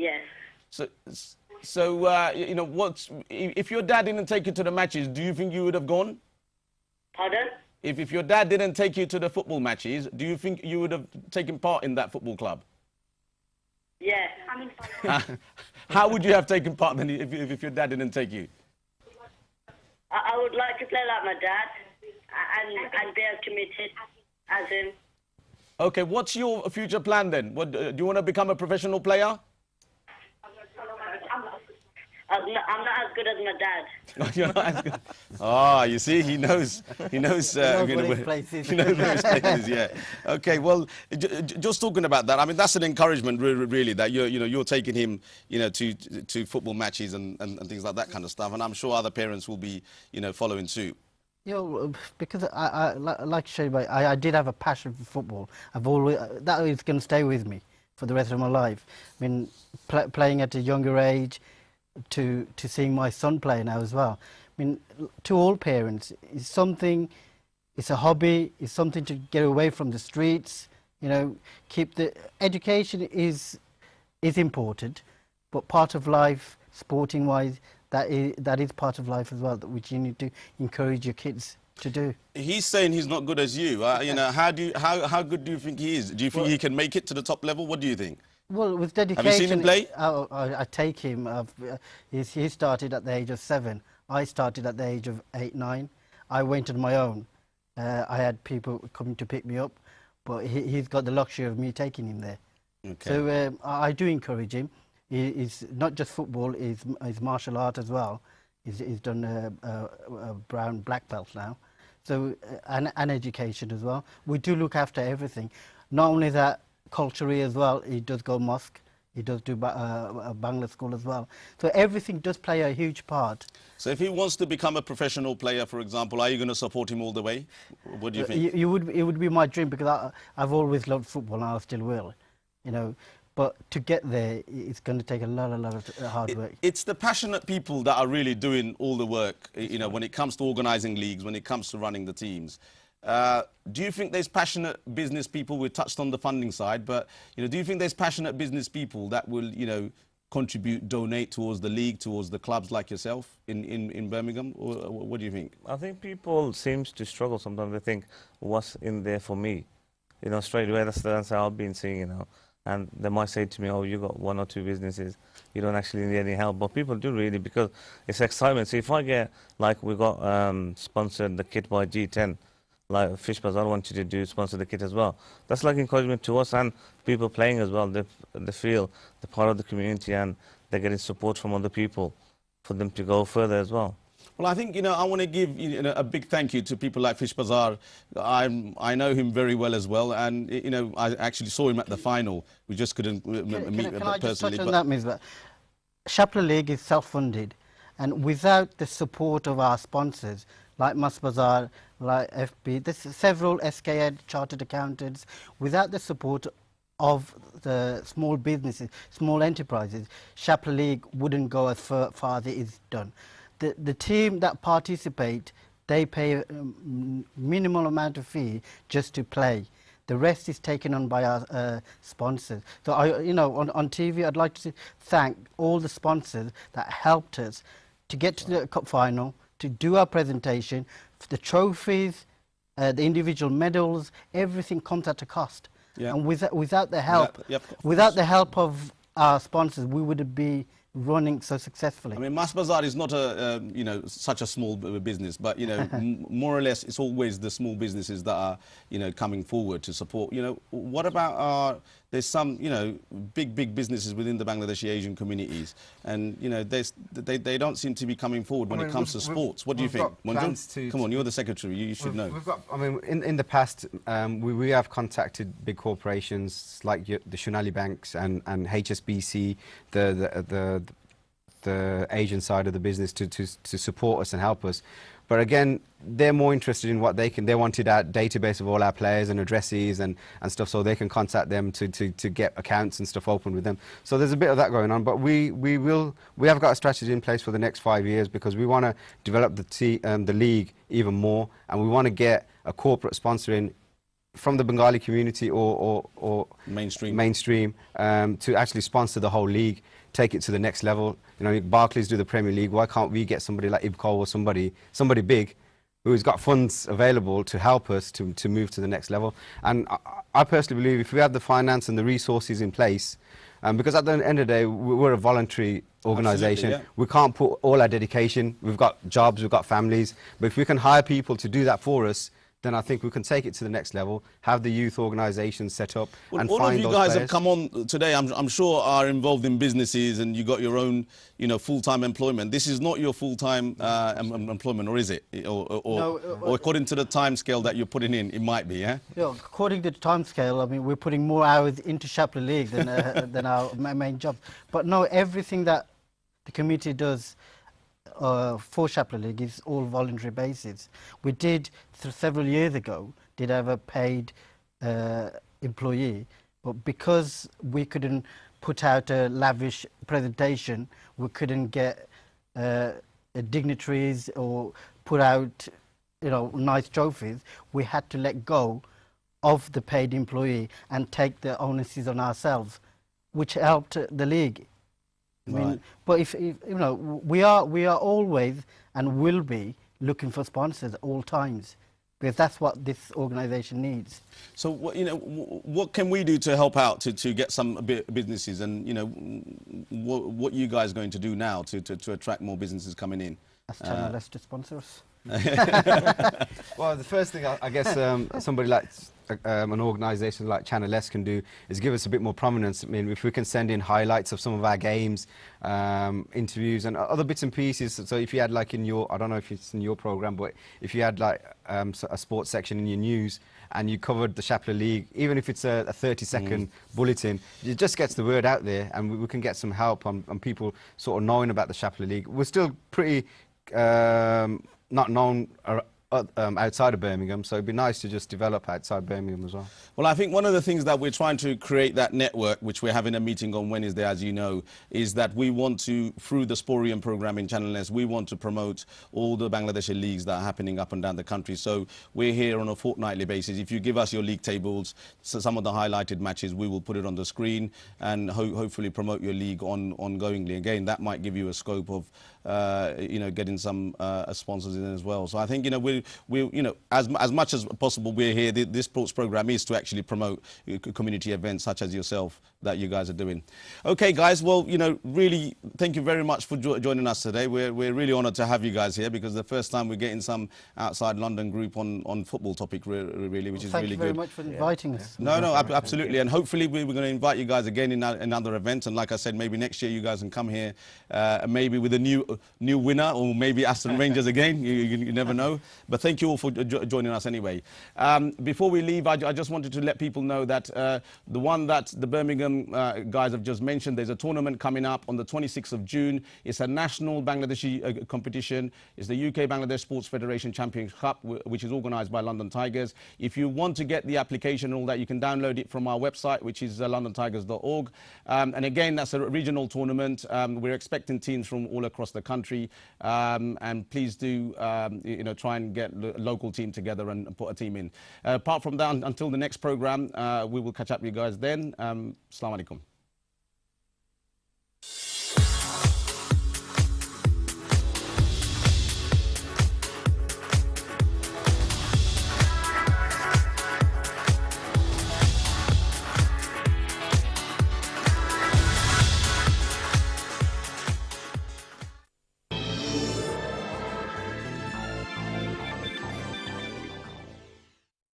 Yes. So you know, if your dad didn't take you to the matches, do you think you would have gone? Pardon? If your dad didn't take you to the football matches, do you think you would have taken part in that football club? Yes. How would you have taken part then if your dad didn't take you? I would like to play like my dad and be as committed as him. Okay, what's your future plan then? Do you want to become a professional player? I'm not as good as my dad. You're not as good. Ah, you see, he knows. He knows. Where his place is. He knows where his place is. Yeah. Okay. Well, just talking about that, I mean, that's an encouragement, really, that you're taking him, to football matches and things like that kind of stuff. And I'm sure other parents will be, following suit. Because like Shapla, I did have a passion for football. That is going to stay with me for the rest of my life. I mean, playing at a younger age, to seeing my son play now as well. I mean, to all parents, it's a hobby, it's something to get away from the streets. Keep the education is important, but part of life, sporting-wise, that is part of life as well, which you need to encourage your kids to do. He's saying he's not good as you. How good do you think he is? Do you think he can make it to the top level? What do you think? Well, with dedication... Have you seen him play? I take him. He started at the age of 7. I started at the age of 8, 9. I went on my own. I had people coming to pick me up, but he's got the luxury of me taking him there. Okay. So I do encourage him. He's not just football, he's martial art as well. He's done a brown black belt now. So, and education as well. We do look after everything. Not only that, culturally as well, he does go mosque, he does do a Bangla school as well. So everything does play a huge part. So if he wants to become a professional player, for example, are you going to support him all the way? What do you think? It would be my dream, because I've always loved football and I still will, But to get there, it's going to take a lot of hard work. It's the passionate people that are really doing all the work, when it comes to organising leagues, when it comes to running the teams. Do you think there's passionate business people? We touched on the funding side, but do you think there's passionate business people that will, contribute, donate towards the league, towards the clubs like yourself in Birmingham? Or what do you think? I think people seem to struggle sometimes. They think, what's in there for me? Straight away, that's the answer I've been seeing, And they might say to me, oh, you got 1 or 2 businesses, you don't actually need any help. But people do really, because it's excitement. So if I get, like we got sponsored the kit by G10, like Fish Bazaar wanted to do sponsor the kit as well. That's like encouragement to us and people playing as well. They feel they're part of the community and they're getting support from other people for them to go further as well. Well, I think, I want to give a big thank you to people like Fish Bazaar. I know him very well as well, and I actually saw him at the final. We just couldn't meet personally. Can I just touch on that, Ms. Shapla League is self-funded, and without the support of our sponsors, like Mas Bazaar, like FB, there's several SKA chartered accountants, without the support of the small businesses, small enterprises, Shapla League wouldn't go as far as it is done. The team that participate, they pay a minimal amount of fee just to play. The rest is taken on by our sponsors. So, on TV, I'd like to thank all the sponsors that helped us to get to the cup final, to do our presentation. The trophies, the individual medals, everything comes at a cost. Yeah. And without the help of our sponsors, we would be running so successfully. I mean, Mas Bazaar is not such a small business, but more or less, it's always the small businesses that are coming forward to support. What about there's some big businesses within the Bangladeshi Asian communities, and they don't seem to be coming forward when it comes to sports. What do you think, Monju? Come on, you're the secretary. You should know. In the past, we have contacted big corporations like the Shunali banks and HSBC, the Asian side of the business to support us and help us. But again, they're more interested in what they wanted our database of all our players and addresses and stuff, so they can contact them to get accounts and stuff open with them. So there's a bit of that going on, but we have got a strategy in place for the next 5 years, because we want to develop the league even more, and we want to get a corporate sponsor in from the Bengali community or mainstream to actually sponsor the whole league, take it to the next level. You know, Barclays do the Premier League. Why can't we get somebody like Ibco or somebody big who's got funds available to help us to move to the next level? And I personally believe if we have the finance and the resources in place, because at the end of the day, we're a voluntary organisation. Yeah. We can't put all our dedication. We've got jobs, we've got families. But if we can hire people to do that for us, then I think we can take it to the next level, have the youth organisations set up, and all find of you those guys players. have come on today, I'm sure, are involved in businesses, and you got your own, you know, full-time employment. This is not your full-time employment, or is it? Or according to the time scale that you're putting in, it might be, yeah? Yeah, according to the time scale, I mean, we're putting more hours into Shapla League than, than our main job. But no, everything that the committee does for Shapla League is all voluntary basis. We did, several years ago, did have a paid employee, but because we couldn't put out a lavish presentation, we couldn't get dignitaries or put out, you know, nice trophies, we had to let go of the paid employee and take the onus on ourselves, which helped the league. I mean, but if you know, we are always and will be looking for sponsors at all times, because that's what this organisation needs. So, you know, what can we do to help out to get some businesses, and you know, what you guys going to do now to attract more businesses coming in? Ask Channel+S to sponsor us. Well, the first thing I guess somebody like an organisation like Channel+S can do is give us a bit more prominence. I mean, if we can send in highlights of some of our games, interviews and other bits and pieces. So if you had like in your, I don't know if it's in your programme, but if you had like a sports section in your news and you covered the Shapla League, even if it's a 30-second bulletin, it just gets the word out there, and we can get some help on people sort of knowing about the Shapla League. We're still pretty not known outside of Birmingham, so it'd be nice to just develop outside Birmingham as well. Well, I think one of the things that we're trying to create, that network, which we're having a meeting on Wednesday, as you know, is that we want to, through the Sporium program in Channel+S, we want to promote all the Bangladeshi leagues that are happening up and down the country. So we're here on a fortnightly basis. If you give us your league tables, so some of the highlighted matches, we will put it on the screen and hopefully promote your league ongoingly. Again, that might give you a scope of you know, getting some sponsors in as well. So I think, you know, we you know, as much as possible, we're here. This sports program is to actually promote community events such as yourself that you guys are doing. Okay, guys. Well, you know, really, thank you very much for joining us today. We're really honoured to have you guys here, because the first time we're getting some outside London group on football topic, really, which is really good. Thank you very much for inviting us. No, absolutely. And hopefully we're going to invite you guys again in another event. And like I said, maybe next year you guys can come here, maybe with a new winner, or maybe Aston Rangers again. You never know. But thank you all for joining us anyway. Before we leave, I just wanted to let people know that the one that the Birmingham guys have just mentioned, there's a tournament coming up on the 26th of June. It's a national Bangladeshi competition. It's the UK Bangladesh Sports Federation Champions Cup, which is organised by London Tigers. If you want to get the application and all that, you can download it from our website, which is londontigers.org. And again, that's a regional tournament. We're expecting teams from all across the country. And please do, you know, try and get a local team together and put a team in. Apart from that, until the next programme, we will catch up with you guys then. Assalamu alaikum.